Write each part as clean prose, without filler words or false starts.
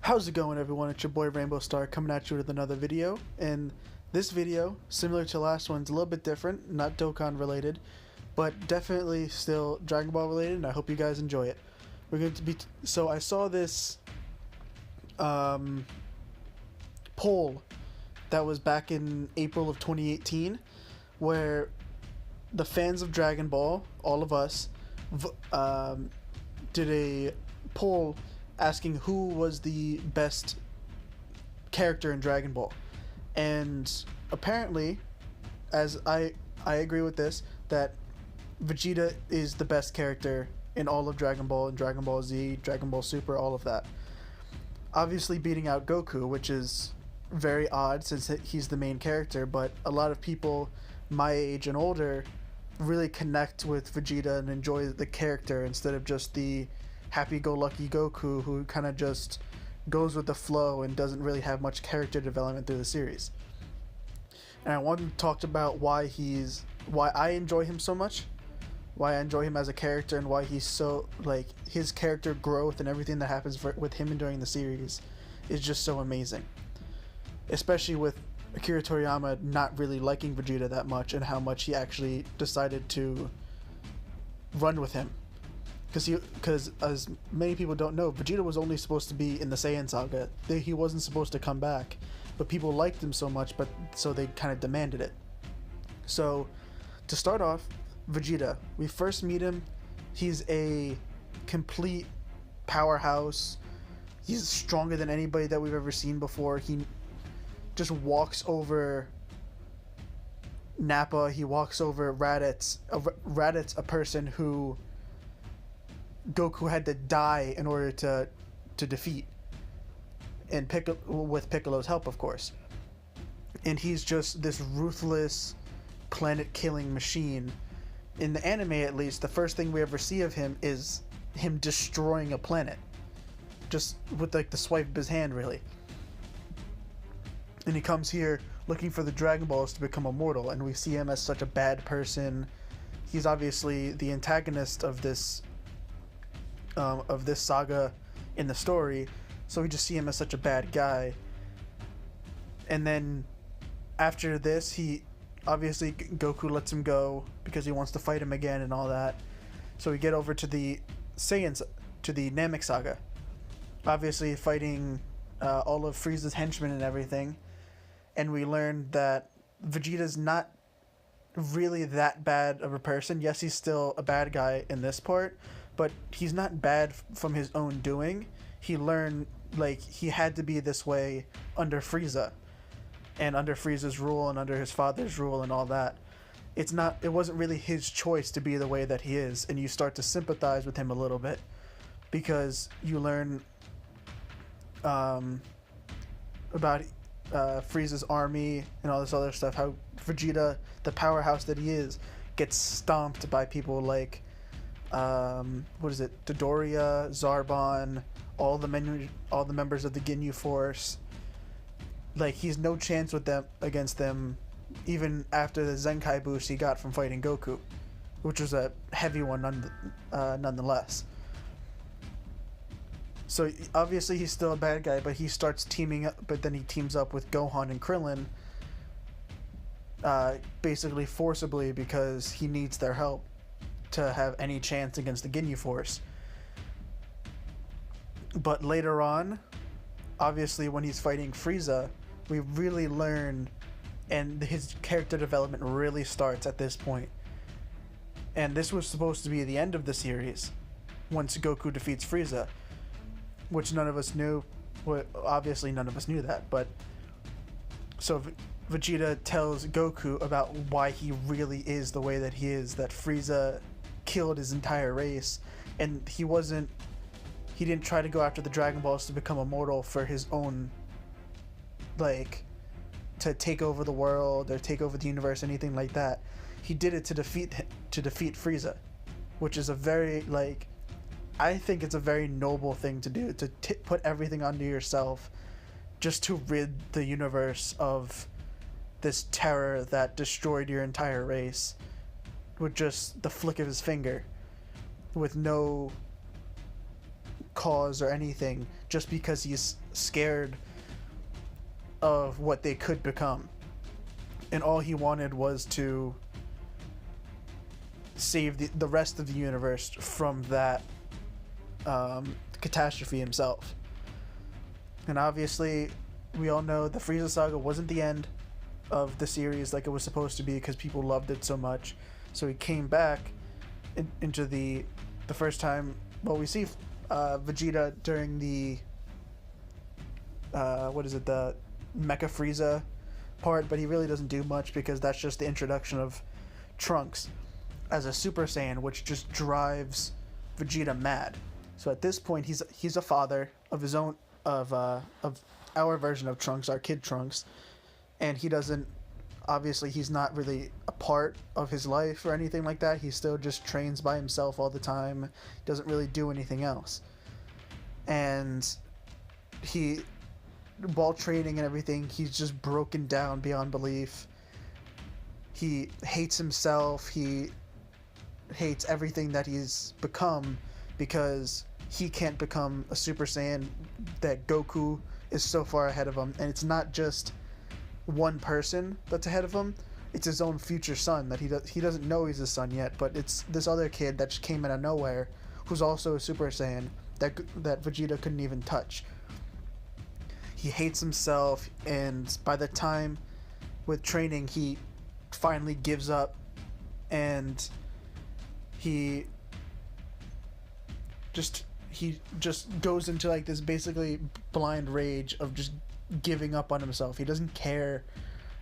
How's it going, everyone? It's your boy Rainbow Star coming at you with another video. And this video, similar to last one's a little bit different, not Dokkan related, but definitely still Dragon Ball related, and I hope you guys enjoy it. We're going to be so I saw this poll that was back in April of 2018, where the fans of Dragon Ball, all of us, did a poll asking who was the best character in Dragon Ball. And apparently, as I agree with this, that Vegeta is the best character in all of Dragon Ball and Dragon Ball Z, Dragon Ball Super, all of that. Obviously beating out Goku, which is very odd since he's the main character, but a lot of people my age and older really connect with Vegeta and enjoy the character instead of just the happy-go-lucky Goku who kind of just goes with the flow and doesn't really have much character development through the series. And I want to talk about why I enjoy him so much, why I enjoy him as a character, and why he's so, like, his character growth and everything that happens with him and during the series is just so amazing. Especially with Akira Toriyama not really liking Vegeta that much and how much he actually decided to run with him. Because as many people don't know, Vegeta was only supposed to be in the Saiyan saga. He wasn't supposed to come back, but people liked him so much, so they kind of demanded it. So, to start off, Vegeta. We first meet him. He's a complete powerhouse. He's stronger than anybody that we've ever seen before. He just walks over Nappa. He walks over Raditz. Raditz, a person who Goku had to die in order to defeat, and with Piccolo's help, of course. And he's just this ruthless, planet-killing machine. In the anime, at least, the first thing we ever see of him is him destroying a planet, just with like the swipe of his hand, really. And he comes here looking for the Dragon Balls to become immortal, and we see him as such a bad person. He's obviously the antagonist of this saga in the story, so we just see him as such a bad guy. And then after this, obviously Goku lets him go because he wants to fight him again and all that. So we get over to the Saiyans, to the Namek saga, obviously fighting all of Frieza's henchmen and everything, and we learn that Vegeta's not really that bad of a person. Yes, he's still a bad guy in this part, but he's not bad from his own doing. He learned, like, he had to be this way under Frieza, and under Frieza's rule, and under his father's rule, and all that. It wasn't really his choice to be the way that he is, and you start to sympathize with him a little bit, because you learn about Frieza's army and all this other stuff, how Vegeta, the powerhouse that he is, gets stomped by people like Dodoria, Zarbon, all the members of the Ginyu Force. Like, he's no chance against them, even after the Zenkai boost he got from fighting Goku, which was a heavy one nonetheless. So obviously he's still a bad guy, but he starts teaming up. But then he teams up with Gohan and Krillin, basically forcibly, because he needs their help to have any chance against the Ginyu Force. But later on, obviously when he's fighting Frieza, we really learn, and his character development really starts at this point. And this was supposed to be the end of the series, once Goku defeats Frieza, which none of us knew. Well, obviously none of us knew that, but so Vegeta tells Goku about why he really is the way that he is, that Frieza killed his entire race, and he didn't try to go after the Dragon Balls to become immortal for his own, like, to take over the world or take over the universe, anything like that. He did it to defeat Frieza, which is a very, like, I think it's a very noble thing to do, to put everything onto yourself just to rid the universe of this terror that destroyed your entire race with just the flick of his finger, with no cause or anything, just because he's scared of what they could become. And all he wanted was to save the rest of the universe from that catastrophe himself. And obviously, we all know the Frieza saga wasn't the end of the series like it was supposed to be, because people loved it so much. So he came back into the first time. Well, we see Vegeta during the the Mecha Frieza part, but he really doesn't do much because that's just the introduction of Trunks as a Super Saiyan, which just drives Vegeta mad. So at this point, he's a father of his own, of our version of Trunks, our kid Trunks, and he doesn't, obviously he's not really a part of his life or anything like that. He still just trains by himself all the time, doesn't really do anything else. And he, while training and everything, he's just broken down beyond belief. He hates himself, he hates everything that he's become, because he can't become a Super Saiyan, that Goku is so far ahead of him. And it's not just one person that's ahead of him, it's his own future son that he doesn't know he's his son yet, but it's this other kid that just came out of nowhere who's also a Super Saiyan that Vegeta couldn't even touch. He hates himself, and by the time with training, he finally gives up, and he just goes into like this basically blind rage of just giving up on himself. He doesn't care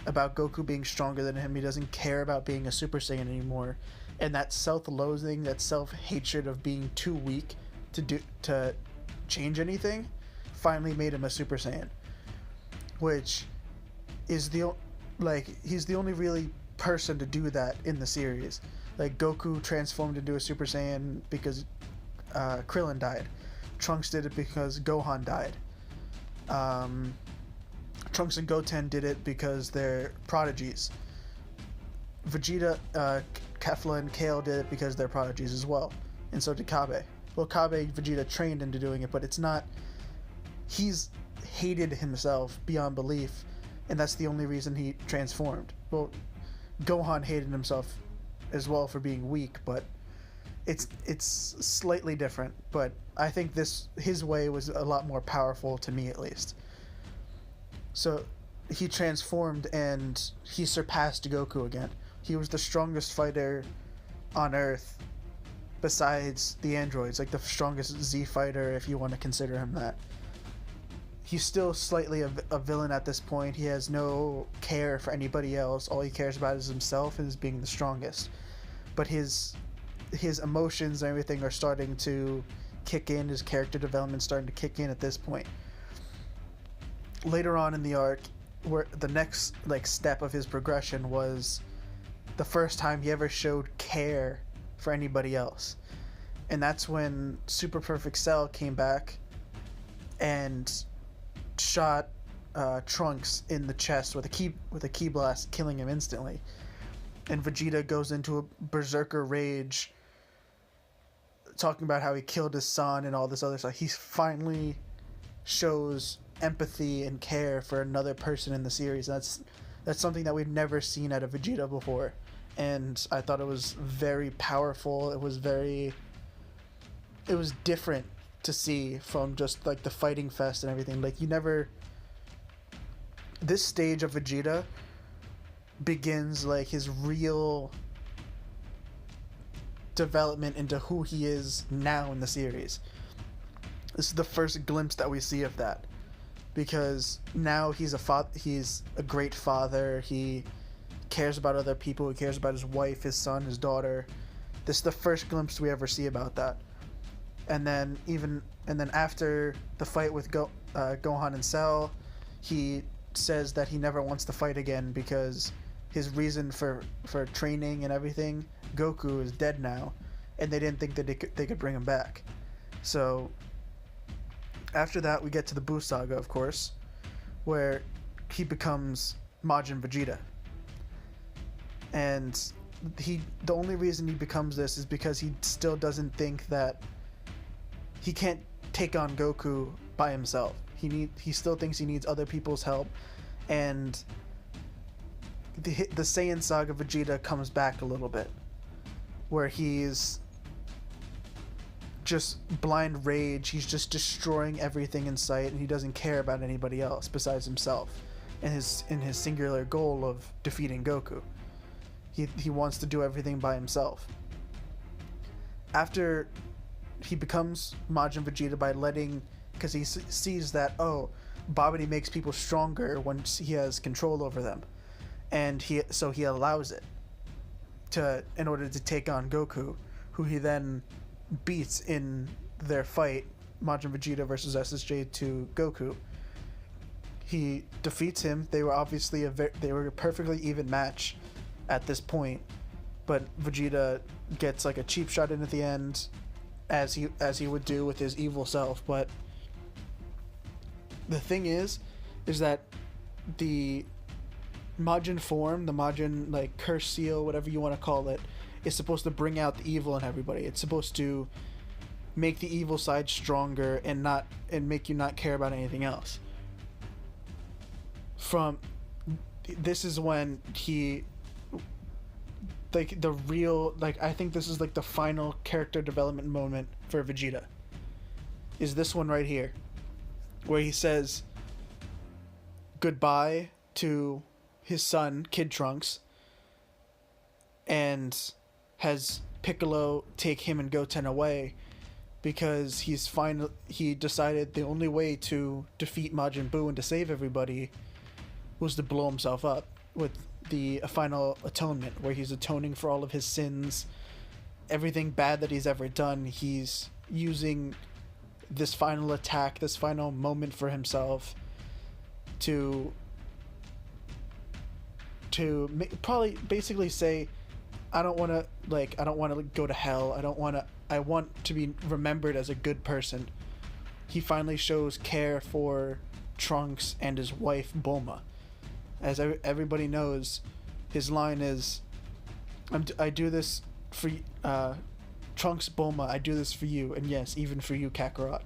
about Goku being stronger than him. He doesn't care about being a Super Saiyan anymore. And that self-loathing, that self-hatred of being too weak to change anything, finally made him a Super Saiyan, which is he's the only really person to do that in the series. Like, Goku transformed into a Super Saiyan because Krillin died. Trunks did it because Gohan died. Trunks and Goten did it because they're prodigies. Vegeta, Kefla, and Kale did it because they're prodigies as well. And so did Kabe. Well, Kabe, Vegeta trained into doing it, but it's not... He's hated himself beyond belief, and that's the only reason he transformed. Well, Gohan hated himself as well for being weak, but it's slightly different. But I think his way was a lot more powerful, to me at least. So he transformed and he surpassed Goku again. He was the strongest fighter on Earth besides the androids, like the strongest Z fighter, if you want to consider him that. He's still slightly a villain at this point. He has no care for anybody else. All he cares about is himself and is being the strongest. But his emotions and everything are starting to kick in. His character development starting to kick in at this point. Later on in the arc, where the next step of his progression was the first time he ever showed care for anybody else, and that's when Super Perfect Cell came back and shot Trunks in the chest with a ki blast, killing him instantly. And Vegeta goes into a berserker rage, talking about how he killed his son and all this other stuff. He finally shows empathy and care for another person in the series. That's something that we've never seen out of Vegeta before, and I thought it was very powerful. It was different to see from just like the fighting fest and everything. Like, this stage of Vegeta begins like his real development into who he is now in the series. This is the first glimpse that we see of that, because now he's a great father. He cares about other people. He cares about his wife, his son, his daughter. This is the first glimpse we ever see about that. And then after the fight with Gohan and Cell, he says that he never wants to fight again because his reason for training and everything, Goku, is dead now, and they didn't think that they could bring him back. So after that, we get to the Buu Saga, of course, where he becomes Majin Vegeta. And the only reason he becomes this is because he still doesn't think that he can't take on Goku by himself. He still thinks he needs other people's help, and the Saiyan Saga Vegeta comes back a little bit, where he's just blind rage. He's just destroying everything in sight, and he doesn't care about anybody else besides himself, and his singular goal of defeating Goku. He wants to do everything by himself. After he becomes Majin Vegeta by because he sees that, oh, Babidi makes people stronger once he has control over them, and he allows it in order to take on Goku, who he then beats in their fight, Majin Vegeta versus SSJ2 Goku. He defeats him. They were obviously they were a perfectly even match at this point, but Vegeta gets like a cheap shot in at the end, as he would do with his evil self. But the thing is that the Majin form, the Majin like curse seal, whatever you want to call it, is supposed to bring out the evil in everybody. It's supposed to make the evil side stronger and make you not care about anything else. This is when he, like, the real, like, I think this is like the final character development moment for Vegeta, is this one right here, where he says goodbye to his son Kid Trunks and has Piccolo take him and Goten away, because he decided the only way to defeat Majin Buu and to save everybody was to blow himself up with the final atonement, where he's atoning for all of his sins, everything bad that he's ever done. He's using this final attack, this final moment for himself to probably basically say, I don't want to go to hell. I want to be remembered as a good person. He finally shows care for Trunks and his wife Bulma. As everybody knows, his line is, I do this for Trunks, Bulma, I do this for you, and yes, even for you, Kakarot.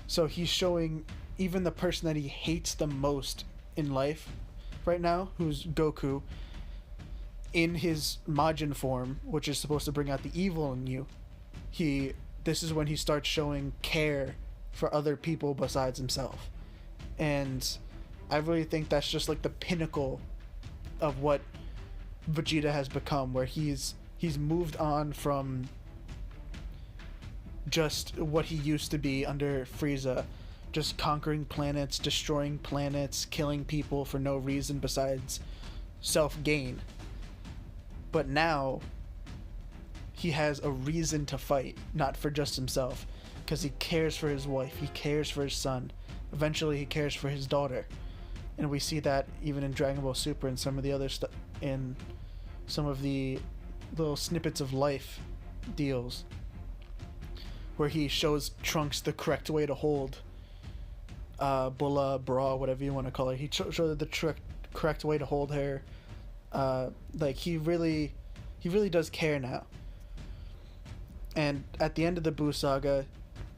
So he's showing even the person that he hates the most in life right now, who's Goku, in his Majin form, which is supposed to bring out the evil in you. This is when he starts showing care for other people besides himself. And I really think that's just like the pinnacle of what Vegeta has become, where he's moved on from just what he used to be under Frieza, just conquering planets, destroying planets, killing people for no reason besides self-gain. But now he has a reason to fight, not for just himself, because he cares for his wife, he cares for his son, eventually he cares for his daughter. And we see that even in Dragon Ball Super and some of the other stuff, in some of the little snippets of life deals, where he shows Trunks the correct way to hold Bulla, Bra, whatever you want to call her. He showed the correct way to hold her. Like, he really does care now. And at the end of the Buu saga,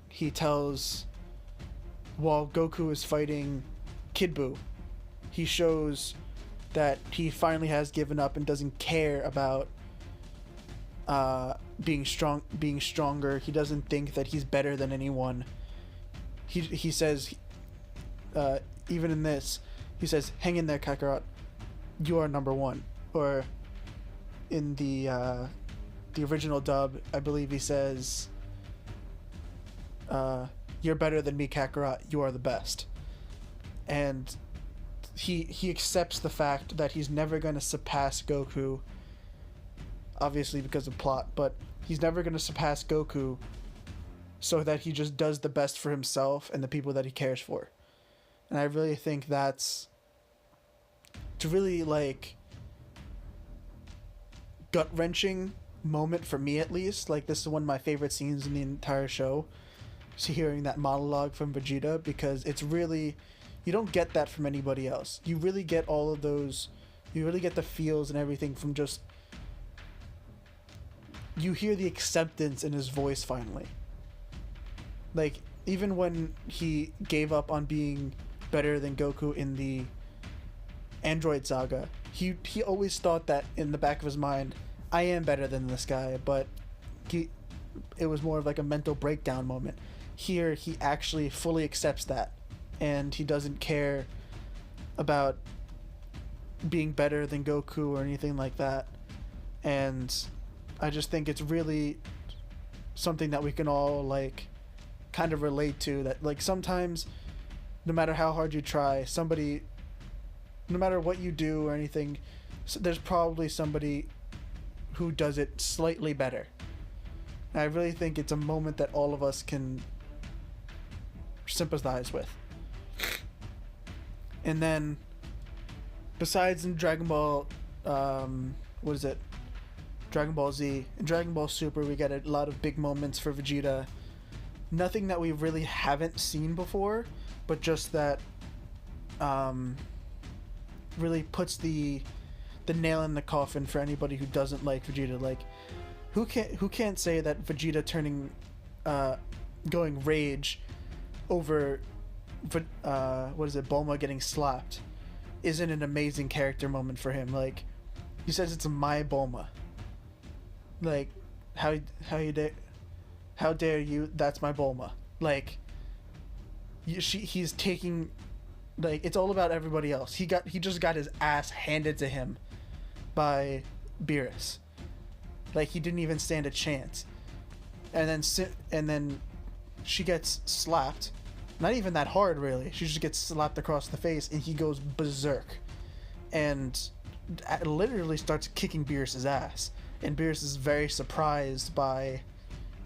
he tells, while Goku is fighting Kid Buu, he shows that he finally has given up and doesn't care about being stronger. He doesn't think that he's better than anyone. He says, even in this, he says, "Hang in there, Kakarot. You are number one." Or in the original dub, I believe he says, "You're better than me, Kakarot. You are the best." And he accepts the fact that he's never going to surpass Goku, obviously because of plot, but he's never going to surpass Goku, so that he just does the best for himself and the people that he cares for. And I really think that's to really, like, gut-wrenching moment for me, at least. Like, this is one of my favorite scenes in the entire show, so hearing that monologue from Vegeta, because it's really, you don't get that from anybody else. You really get all of those, you really get the feels and everything from just, you hear the acceptance in his voice finally. Like, even when he gave up on being better than Goku in the Android Saga, he always thought that in the back of his mind, I am better than this guy, but he, it was more of like a mental breakdown moment. Here, he actually fully accepts that, and he doesn't care about being better than Goku or anything like that. And I just think it's really something that we can all like kind of relate to, that like sometimes no matter how hard you try, somebody, no matter what you do or anything, there's probably somebody who does it slightly better. And I really think it's a moment that all of us can sympathize with. And then besides in Dragon Ball, what is it? Dragon Ball Z and Dragon Ball Super, we get a lot of big moments for Vegeta. Nothing that we really haven't seen before, but just that really puts the nail in the coffin for anybody who doesn't like Vegeta. Like, who can't say that Vegeta turning, going rage over, what is it, Bulma getting slapped, isn't an amazing character moment for him? Like, he says it's my Bulma. Like, how dare you? That's my Bulma. Like, he's taking, like, it's all about everybody else. He just got his ass handed to him by Beerus. Like, he didn't even stand a chance. And then she gets slapped. Not even that hard, really. She just gets slapped across the face, and he goes berserk, and literally starts kicking Beerus's ass. And Beerus is very surprised by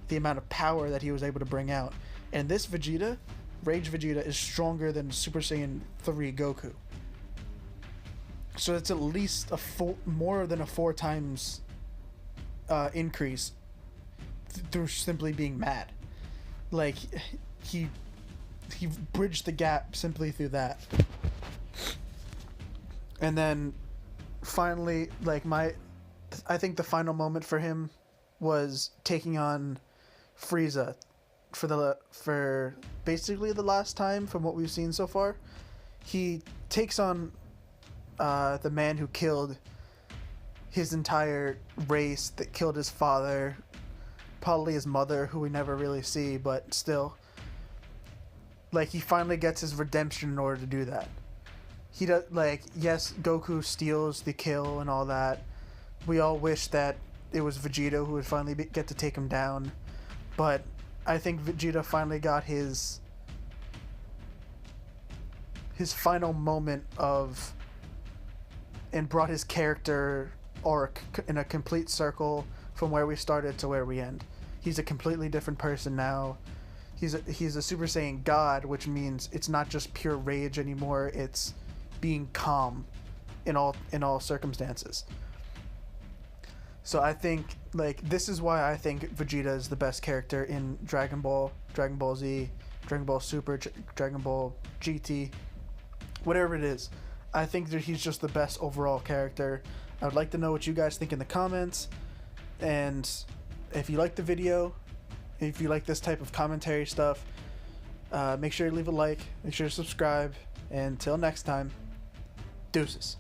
the amount of power that he was able to bring out. And this Vegeta, Rage Vegeta, is stronger than Super Saiyan 3 Goku. So it's at least more than a 4 times increase through simply being mad. Like, he bridged the gap simply through that. And then finally, like, I think the final moment for him was taking on Frieza for basically the last time from what we've seen so far. He takes on the man who killed his entire race, that killed his father, probably his mother, who we never really see, but still. Like, he finally gets his redemption in order to do that. He does, like, yes, Goku steals the kill and all that. We all wish that it was Vegeta who would finally get to take him down, but I think Vegeta finally got his final moment of, and brought his character arc in a complete circle from where we started to where we end. He's a completely different person now. He's a Super Saiyan God, which means it's not just pure rage anymore. It's being calm in all circumstances. So I think, like, this is why I think Vegeta is the best character in Dragon Ball, Dragon Ball Z, Dragon Ball Super, Dragon Ball GT, whatever it is. I think that he's just the best overall character. I would like to know what you guys think in the comments. And if you like the video, if you like this type of commentary stuff, make sure you leave a like, make sure to subscribe, and until next time, deuces.